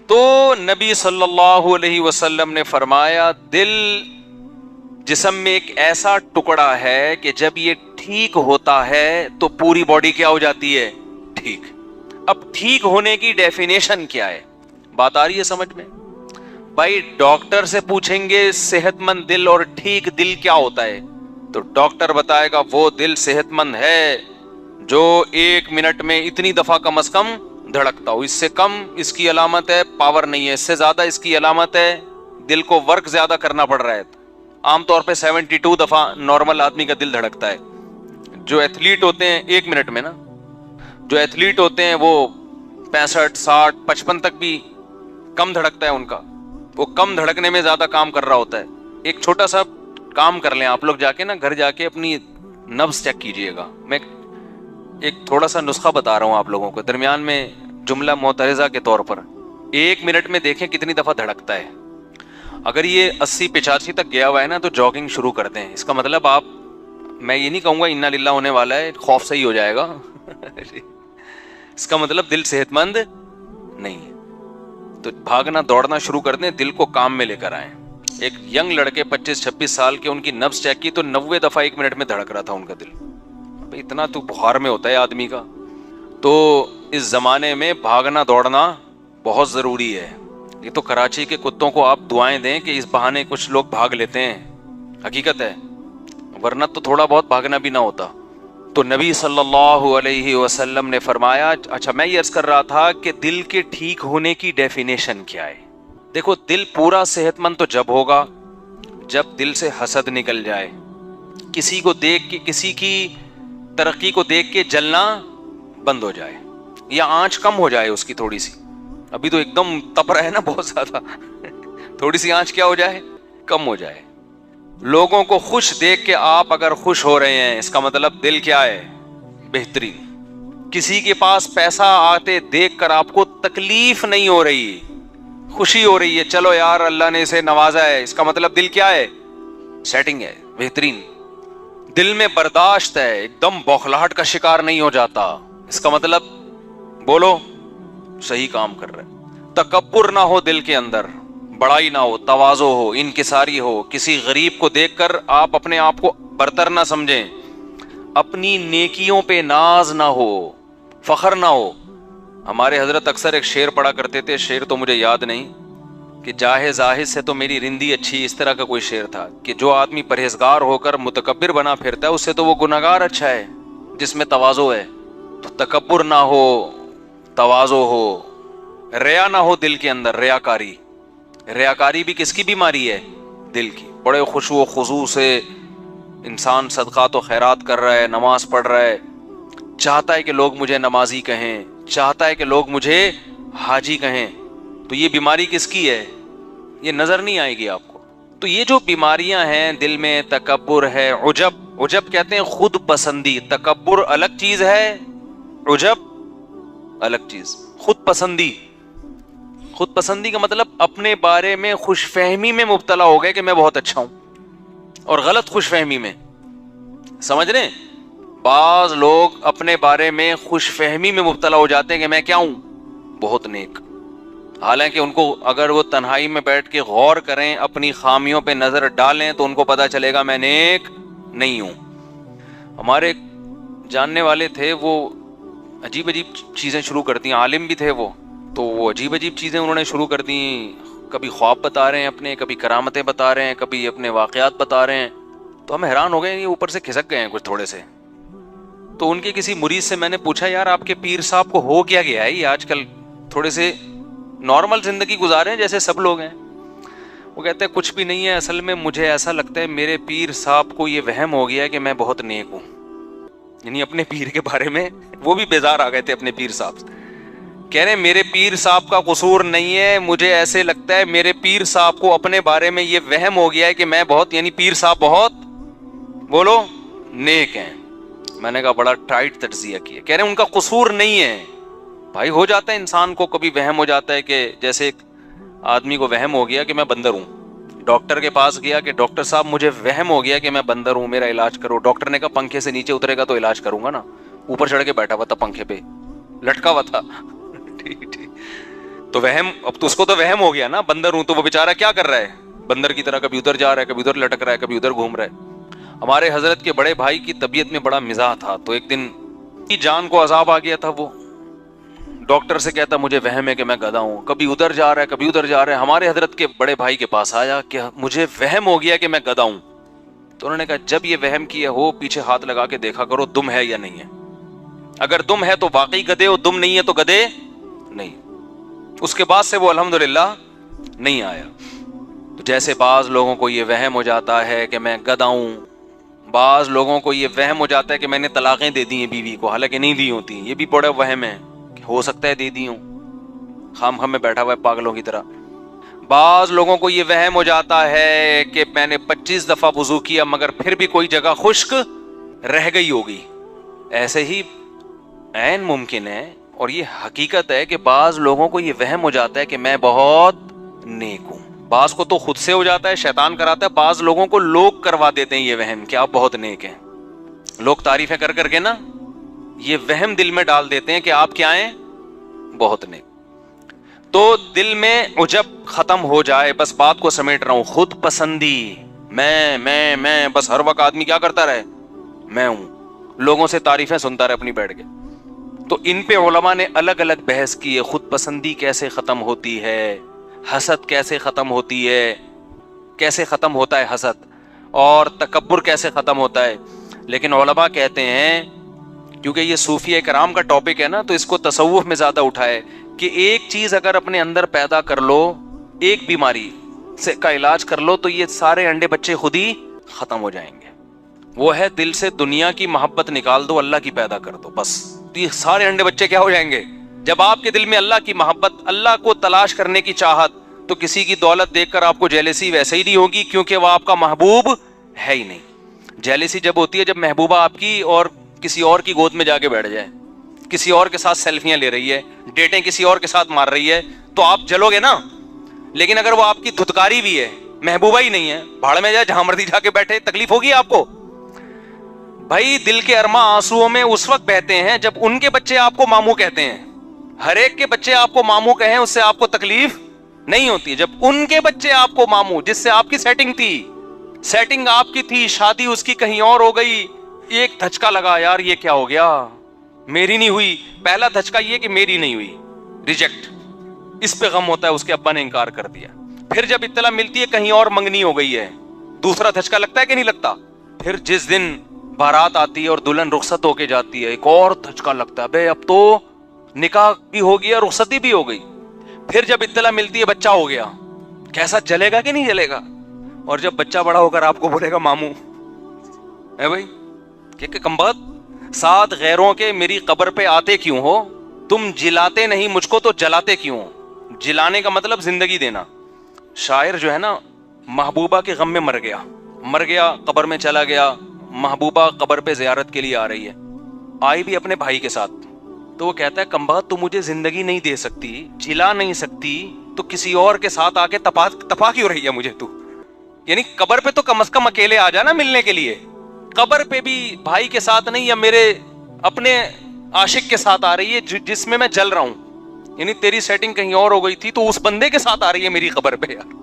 تو نبی صلی اللہ علیہ وسلم نے فرمایا دل جسم میں ایک ایسا ٹکڑا ہے کہ جب یہ ٹھیک ہوتا ہے تو پوری باڈی کیا ہو جاتی ہے؟ ٹھیک۔ اب ٹھیک ہونے کی ڈیفینیشن کیا ہے؟ بات آ رہی ہے سمجھ میں؟ بھائی ڈاکٹر سے پوچھیں گے صحت مند دل اور ٹھیک دل کیا ہوتا ہے، تو ڈاکٹر بتائے گا وہ دل صحت مند ہے جو 1 منٹ میں اتنی دفعہ کم از کم دھڑکتا ہو، اس سے کم اس کی علامت ہے پاور نہیں ہے، اس سے زیادہ اس کی علامت ہے دل کو ورک زیادہ کرنا پڑ رہا ہے۔ عام طور پہ 72 دفعہ نارمل آدمی کا دل دھڑکتا ہے۔ جو ایتھلیٹ ہوتے ہیں 1 منٹ میں نا، جو ایتھلیٹ ہوتے ہیں وہ 65 60 55 تک بھی کم دھڑکتا ہے ان کا، وہ کم دھڑکنے میں زیادہ کام کر رہا ہوتا ہے۔ ایک چھوٹا سا کام کر لیں آپ لوگ، جا کے نا گھر جا کے اپنی نبض چیک کیجئے گا۔ میں ایک تھوڑا سا نسخہ بتا رہا ہوں آپ لوگوں کو، درمیان میں جملہ معترضہ کے طور پر 1 منٹ میں دیکھیں کتنی دفعہ دھڑکتا ہے۔ اگر یہ 80 85 تک گیا ہوا ہے نا تو جاگنگ شروع کر دیں۔ اس کا مطلب آپ، میں یہ نہیں کہوں گا انا للہ ہونے والا ہے، خوف سے ہی ہو جائے گا اس کا مطلب دل صحت مند نہیں ہے۔ تو بھاگنا دوڑنا شروع کر دیں، دل کو کام میں لے کر آئیں۔ ایک ینگ لڑکے 25 26 سال کے، ان کی نبض چیک کی تو 90 دفعہ 1 منٹ میں دھڑک رہا تھا ان کا دل۔ اتنا تو بخار میں ہوتا ہے آدمی کا۔ تو اس زمانے میں بھاگنا دوڑنا بہت ضروری ہے۔ یہ تو کراچی کے کتوں کو آپ دعائیں دیں کہ اس بہانے کچھ لوگ بھاگ لیتے ہیں، حقیقت ہے، ورنہ تو تھوڑا بہت بھاگنا بھی نہ ہوتا۔ تو نبی صلی اللہ علیہ وسلم نے فرمایا، اچھا میں یہ عرض کر رہا تھا کہ دل کے ٹھیک ہونے کی ڈیفینیشن کیا ہے؟ دیکھو دل پورا صحت مند تو جب ہوگا جب دل سے حسد نکل جائے، کسی کو دیکھ کے، کسی کی ترقی کو دیکھ کے جلنا بند ہو جائے، یا آنچ کم ہو جائے اس کی تھوڑی سی۔ ابھی تو ایک دم تپ رہا ہے نا بہت زیادہ، تھوڑی سی آنچ کیا ہو جائے؟ کم ہو جائے۔ لوگوں کو خوش دیکھ کے آپ اگر خوش ہو رہے ہیں، اس کا مطلب دل کیا ہے؟ بہترین۔ کسی کے پاس پیسہ آتے دیکھ کر آپ کو تکلیف نہیں ہو رہی، خوشی ہو رہی ہے، چلو یار اللہ نے اسے نوازا ہے، اس کا مطلب دل کیا ہے؟ سیٹنگ ہے، بہترین۔ دل میں برداشت ہے، ایک دم بوکھلاہٹ کا شکار نہیں ہو جاتا، اس کا مطلب بولو صحیح کام کر رہے۔ تکبر نہ ہو دل کے اندر، بڑائی نہ ہو، تواضع ہو، انکساری ہو، کسی غریب کو دیکھ کر آپ اپنے آپ کو برتر نہ سمجھیں، اپنی نیکیوں پہ ناز نہ ہو، فخر نہ ہو۔ ہمارے حضرت اکثر ایک شعر پڑھا کرتے تھے، شعر تو مجھے یاد نہیں، کہ جاہے زاہد سے تو میری رندی اچھی، اس طرح کا کوئی شعر تھا، کہ جو آدمی پرہیزگار ہو کر متکبر بنا پھرتا ہے اس سے تو وہ گناہگار اچھا ہے جس میں تواضع ہے۔ تو تکبر نہ ہو، تواضع ہو، ریا نہ ہو دل کے اندر، ریاکاری۔ ریاکاری بھی کس کی بیماری ہے؟ دل کی۔ بڑے خشوع و خضوع سے انسان صدقات و خیرات کر رہا ہے، نماز پڑھ رہا ہے، چاہتا ہے کہ لوگ مجھے نمازی کہیں، چاہتا ہے کہ لوگ مجھے حاجی کہیں، تو یہ بیماری کس کی ہے؟ یہ نظر نہیں آئے گی آپ کو۔ تو یہ جو بیماریاں ہیں دل میں، تکبر ہے، عجب، عجب کہتے ہیں خود پسندی، تکبر الگ چیز ہے، عجب الگ چیز۔ خود پسندی، خود پسندی کا مطلب اپنے بارے میں خوش فہمی میں مبتلا ہو گئے کہ میں بہت اچھا ہوں، اور غلط خوش فہمی میں، سمجھ رہے ہیں؟ بعض لوگ اپنے بارے میں خوش فہمی میں مبتلا ہو جاتے ہیں کہ میں کیا ہوں؟ بہت نیک، حالانکہ ان کو اگر وہ تنہائی میں بیٹھ کے غور کریں، اپنی خامیوں پہ نظر ڈالیں تو ان کو پتا چلے گا میں نیک نہیں ہوں۔ ہمارے جاننے والے تھے، وہ عجیب عجیب چیزیں شروع کرتی ہیں، عالم بھی تھے وہ، تو وہ عجیب عجیب چیزیں انہوں نے شروع کر دی، کبھی خواب بتا رہے ہیں اپنے، کبھی کرامتیں بتا رہے ہیں، کبھی اپنے واقعات بتا رہے ہیں، تو ہم حیران ہو گئے، یہ اوپر سے کھسک گئے ہیں کچھ تھوڑے سے۔ تو ان کے کسی مرید سے میں نے پوچھا، یار آپ کے پیر صاحب کو ہو کیا گیا ہے؟ یہ آج کل تھوڑے سے نارمل زندگی گزارے ہیں جیسے سب لوگ ہیں۔ وہ کہتے ہیں کچھ بھی نہیں ہے، اصل میں مجھے ایسا لگتا ہے میرے پیر صاحب کو یہ وہم ہو گیا ہے کہ میں بہت نیک ہوں، یعنی اپنے پیر کے بارے میں وہ بھی بیزار آ گئے تھے اپنے پیر صاحب سے، کہہ رہے ہیں میرے پیر صاحب کا قصور نہیں ہے، مجھے ایسے لگتا ہے میرے پیر صاحب کو اپنے بارے میں یہ وہم ہو گیا ہے کہ میں بہت، یعنی پیر صاحب بہت بولو نیک ہیں۔ میں نے کہا بڑا ٹائٹ تجزیہ کیا، کہہ رہے ہیں ان کا قصور نہیں ہے۔ بھائی ہو جاتا ہے انسان کو کبھی وہم ہو جاتا ہے، کہ جیسے ایک آدمی کو وہم ہو گیا کہ میں بندر ہوں، ڈاکٹر کے پاس گیا کہ ڈاکٹر صاحب مجھے وہم ہو گیا کہ میں بندر ہوں، میرا علاج کرو۔ ڈاکٹر نے کہا پنکھے سے نیچے اترے گا تو علاج کروں گا نا، اوپر چڑھ کے بیٹھا ہوا تھا، پنکھے پہ لٹکا ہوا تھا ٹھیک ٹھیک۔ تو وہم، اب تو اس کو تو وہم ہو گیا نا، بندر ہوں تو وہ بیچارہ کیا کر رہا ہے، بندر کی طرح کبھی ادھر جا رہا ہے، کبھی ادھر لٹک رہا ہے، کبھی ادھر گھوم رہا ہے۔ ہمارے حضرت کے بڑے بھائی کی طبیعت میں بڑا مزاح تھا، تو ایک دن جان کو عذاب آ گیا تھا، وہ ڈاکٹر سے کہتا مجھے وہم ہے کہ میں گدھا ہوں، کبھی ادھر جا رہا ہے، کبھی ادھر جا رہا ہے۔ ہمارے حضرت کے بڑے بھائی کے پاس آیا کہ مجھے وہم ہو گیا کہ میں گدھا ہوں۔ تو انہوں نے کہا جب یہ وہم کیا ہو پیچھے ہاتھ لگا کے دیکھا کرو دم ہے یا نہیں ہے، اگر دم ہے تو واقعی گدھے ہو، دم نہیں ہے تو گدھے نہیں۔ اس کے بعد سے وہ الحمدللہ نہیں آیا۔ تو جیسے بعض لوگوں کو یہ وہم ہو جاتا ہے کہ میں گدھا ہوں، بعض لوگوں کو یہ وہم ہو جاتا ہے کہ میں نے طلاقیں دے دی ہیں بیوی کو، حالانکہ نہیں دی ہوتی، یہ بھی بڑا وہم ہے کہ ہو سکتا ہے دے دی ہوں، خام خام میں بیٹھا ہوا ہے پاگلوں کی طرح۔ بعض لوگوں کو یہ وہم ہو جاتا ہے کہ میں نے 25 دفعہ وضو کیا مگر پھر بھی کوئی جگہ خشک رہ گئی ہوگی۔ ایسے ہی عین ممکن ہے، اور یہ حقیقت ہے کہ بعض لوگوں کو یہ وہم ہو جاتا ہے کہ میں بہت نیک ہوں، بعض کو تو خود سے ہو جاتا ہے، شیطان کراتا ہے، بعض لوگوں کو لوگ کروا دیتے ہیں یہ وہم کہ آپ بہت نیک ہیں، لوگ تعریفیں کر کر کے نا یہ وہم دل میں ڈال دیتے ہیں کہ آپ کیا ہیں، بہت نیک۔ تو دل میں عجب ختم ہو جائے، بس بات کو سمیٹ رہا ہوں، خود پسندی، میں بس ہر وقت آدمی کیا کرتا رہے، میں ہوں، لوگوں سے تعریفیں سنتا رہے اپنی بیٹھ کے۔ تو ان پہ علماء نے الگ الگ بحث کی ہے، خود پسندی کیسے ختم ہوتی ہے، حسد کیسے ختم ہوتی ہے، کیسے ختم ہوتا ہے حسد، اور تکبر کیسے ختم ہوتا ہے۔ لیکن علماء کہتے ہیں، کیونکہ یہ صوفیہ کرام کا ٹاپک ہے نا، تو اس کو تصوف میں زیادہ اٹھائے کہ ایک چیز اگر اپنے اندر پیدا کر لو، ایک بیماری سے کا علاج کر لو، تو یہ سارے انڈے بچے خود ہی ختم ہو جائیں گے۔ وہ ہے دل سے دنیا کی محبت نکال دو، اللہ کی پیدا کر دو، بس تو یہ سارے انڈے بچے کیا ہو جائیں گے۔ جب آپ کے دل میں اللہ کی محبت، اللہ کو تلاش کرنے کی چاہت، تو کسی کی دولت دیکھ کر آپ کو جیلسی ویسے ہی نہیں ہوگی، کیونکہ وہ آپ کا محبوب ہے ہی نہیں۔ جیلسی جب ہوتی ہے جب محبوبہ آپ کی اور کسی اور کی گود میں جا کے بیٹھ جائے، کسی اور کے ساتھ سیلفیاں لے رہی ہے، ڈیٹیں کسی اور کے ساتھ مار رہی ہے، تو آپ جلو گے نا۔ لیکن اگر وہ آپ کی دھتکاری بھی ہے، محبوبہ ہی نہیں ہے، بھاڑ میں جائے جہاں مرضی جا کے بیٹھے، تکلیف ہوگی آپ کو۔ بھائی دل کے ارماں آنسوؤں میں اس وقت بہتے ہیں جب ان کے بچے آپ کو ماموں کہتے ہیں۔ ہر ایک کے بچے آپ کو ماموں کہیں اس سے آپ کو تکلیف نہیں ہوتی، جب ان کے بچے آپ کو ماموں، جس سے آپ کی سیٹنگ تھی، سیٹنگ آپ کی تھی، شادی اس کی کہیں اور ہو گئی، ایک دھچکا لگا، یار یہ کیا ہو گیا، میری نہیں ہوئی۔ پہلا دھچکا یہ کہ میری نہیں ہوئی، ریجیکٹ، اس پہ غم ہوتا ہے، اس کے ابا نے انکار کر دیا۔ پھر جب اطلاع ملتی ہے کہیں اور منگنی ہو گئی ہے، دوسرا دھچکا لگتا ہے کہ نہیں لگتا؟ پھر جس دن بارات آتی ہے اور دلہن رخصت ہو کے جاتی ہے، ایک اور دھچکا لگتا ہے، بے اب تو نکاح بھی ہو گیا، رخصتی بھی ہو گئی۔ پھر جب اطلاع ملتی ہے بچہ ہو گیا، کیسا جلے گا کہ نہیں جلے گا؟ اور جب بچہ بڑا ہو کر آپ کو بولے گا ماموں، ہے بھائی کہ کم بات، ساتھ غیروں کے میری قبر پہ آتے کیوں ہو، تم جلاتے نہیں مجھ کو تو جلاتے کیوں ہو؟ جلانے کا مطلب زندگی دینا۔ شاعر جو ہے نا، محبوبہ کے غم میں مر گیا، قبر میں چلا گیا، محبوبہ قبر پہ زیارت کے لیے آ رہی ہے، آئی بھی اپنے بھائی کے ساتھ، تو وہ کہتا ہے کم بات، تو مجھے زندگی نہیں دے سکتی، جلا نہیں سکتی، تو کسی اور کے ساتھ آ کے تپا کیوں رہی ہے مجھے تو؟ یعنی قبر پہ تو کم از کم اکیلے آ جانا ملنے کے لیے، قبر پہ بھی بھائی کے ساتھ نہیں، یا میرے اپنے عاشق کے ساتھ آ رہی ہے جس میں میں جل رہا ہوں، یعنی تیری سیٹنگ کہیں اور ہو گئی تھی تو اس بندے کے ساتھ آ رہی ہے میری قبر پہ۔ یار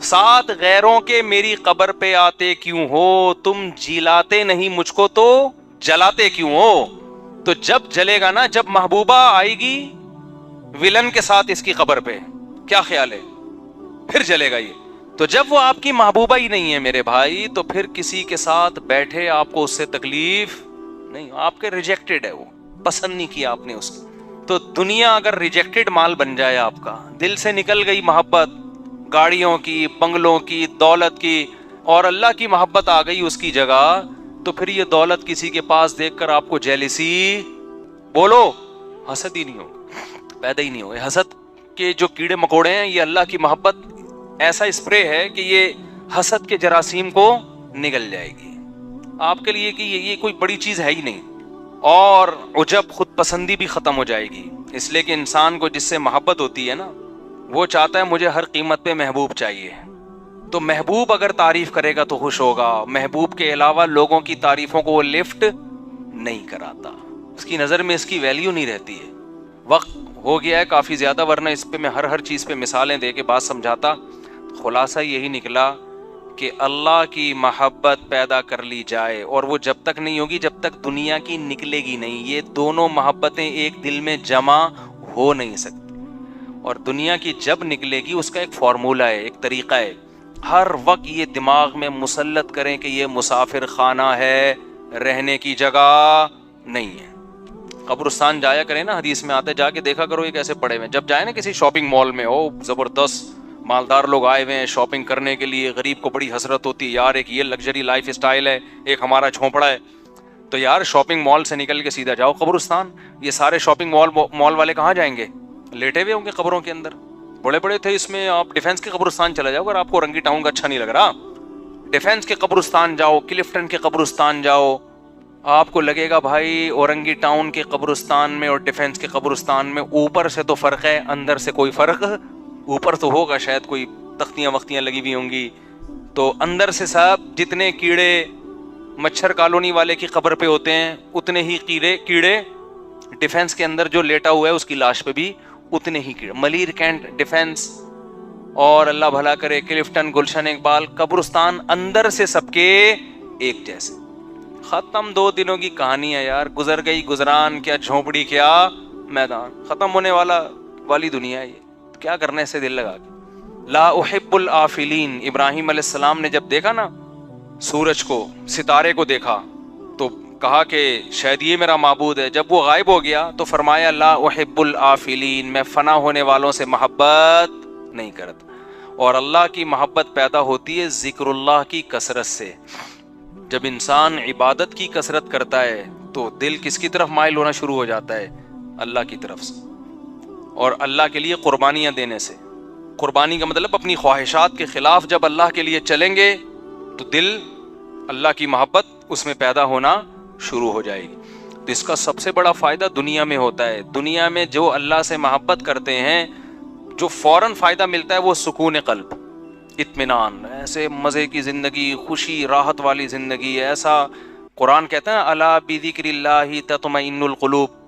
ساتھ غیروں کے میری قبر پہ آتے کیوں ہو، تم جلاتے نہیں مجھ کو تو جلاتے کیوں ہو؟ تو جب جلے گا نا، جب محبوبہ آئے گی ولن کے ساتھ اس کی قبر پہ، کیا خیال ہے؟ پھر جلے گا یہ۔ تو جب وہ آپ کی محبوبہ ہی نہیں ہے میرے بھائی، تو پھر کسی کے ساتھ بیٹھے آپ کو اس سے تکلیف نہیں، آپ کے ریجیکٹڈ ہے، وہ پسند نہیں کیا آپ نے اس کو۔ تو دنیا اگر ریجیکٹڈ مال بن جائے آپ کا، دل سے نکل گئی محبت گاڑیوں کی، بنگلوں کی، دولت کی، اور اللہ کی محبت آ گئی اس کی جگہ، تو پھر یہ دولت کسی کے پاس دیکھ کر آپ کو جیلسی، بولو، حسد ہی نہیں ہوگا، پیدا ہی نہیں ہوگا۔ حسد کے جو کیڑے مکوڑے ہیں، یہ اللہ کی محبت ایسا اسپرے ہے کہ یہ حسد کے جراثیم کو نگل جائے گی آپ کے لیے، کہ یہ کوئی بڑی چیز ہے ہی نہیں، اور عجب خود پسندی بھی ختم ہو جائے گی۔ اس لیے کہ انسان کو جس سے محبت ہوتی ہے نا، وہ چاہتا ہے مجھے ہر قیمت پہ محبوب چاہیے، تو محبوب اگر تعریف کرے گا تو خوش ہوگا، محبوب کے علاوہ لوگوں کی تعریفوں کو وہ لفٹ نہیں کراتا، اس کی نظر میں اس کی ویلیو نہیں رہتی ہے۔ وقت ہو گیا ہے کافی زیادہ، ورنہ اس پہ میں ہر چیز پہ مثالیں دے کے بات سمجھاتا. خلاصہ یہی نکلا کہ اللہ کی محبت پیدا کر لی جائے، اور وہ جب تک نہیں ہوگی جب تک دنیا کی نکلے گی نہیں. یہ دونوں محبتیں ایک دل میں جمع ہو نہیں سکتی. اور دنیا کی جب نکلے گی اس کا ایک فارمولہ ہے، ایک طریقہ ہے. ہر وقت یہ دماغ میں مسلط کریں کہ یہ مسافر خانہ ہے، رہنے کی جگہ نہیں ہے. قبرستان جایا کریں نا، حدیث میں آتے، جا کے دیکھا کرو یہ کیسے پڑے ہوئے ہیں. جب جائیں نا کسی شاپنگ مال میں، او زبردست مالدار لوگ آئے ہوئے ہیں شاپنگ کرنے کے لیے، غریب کو بڑی حسرت ہوتی ہے یار، ایک یہ لگژری لائف اسٹائل ہے، ایک ہمارا جھونپڑا ہے. تو یار شاپنگ مال سے نکل کے سیدھا جاؤ قبرستان. یہ سارے شاپنگ مال والے کہاں جائیں گے؟ لیٹے ہوئے ہوں گے قبروں کے اندر. بڑے بڑے تھے اس میں. آپ ڈیفینس کے قبرستان چلا جاؤ اگر آپ کو رنگی ٹاؤن کا اچھا نہیں لگ رہا، ڈیفینس کے قبرستان جاؤ، کلفٹن کے قبرستان جاؤ، آپ کو لگے گا بھائی اورنگی ٹاؤن کے قبرستان میں اور ڈیفینس کے قبرستان میں اوپر سے تو فرق ہے، اندر سے کوئی فرق. اوپر تو ہوگا شاید کوئی تختیاں وختیاں لگی ہوئی ہوں گی، تو اندر سے صاحب جتنے کیڑے مچھر کالونی والے کی قبر پہ ہوتے ہیں اتنے ہی کیڑے ڈیفینس کے اندر جو لیٹا ہوا ہے اس کی لاش پہ بھی اتنے ہی کیڑے. ملیر کینٹ ڈیفینس اور اللہ بھلا کرے کلفٹن، گلشن اقبال، قبرستان اندر سے سب کے ایک جیسے. ختم 2 دنوں کی کہانی ہے یار، گزر گئی گزران، کیا جھونپڑی کیا میدان، ختم ہونے والی دنیا ہے یہ. کیا کرنا ہے اسے دل لگا کے. لا احب الآفلین. ابراہیم علیہ السلام نے جب دیکھا نا سورج کو، ستارے کو دیکھا تو کہا کہ شاید یہ میرا معبود ہے. جب وہ غائب ہو گیا تو فرمایا لا احب الآفلین، میں فنا ہونے والوں سے محبت نہیں کرتا. اور اللہ کی محبت پیدا ہوتی ہے ذکر اللہ کی کثرت سے. جب انسان عبادت کی کثرت کرتا ہے تو دل کس کی طرف مائل ہونا شروع ہو جاتا ہے؟ اللہ کی طرف سے. اور اللہ کے لیے قربانیاں دینے سے. قربانی کا مطلب اپنی خواہشات کے خلاف جب اللہ کے لیے چلیں گے تو دل اللہ کی محبت اس میں پیدا ہونا شروع ہو جائے گی. تو اس کا سب سے بڑا فائدہ دنیا میں ہوتا ہے. دنیا میں جو اللہ سے محبت کرتے ہیں جو فوراً فائدہ ملتا ہے وہ سکون قلب، اطمینان، ایسے مزے کی زندگی، خوشی راحت والی زندگی. ایسا قرآن کہتا ہے الا بذکر اللہ تطمئن القلوب.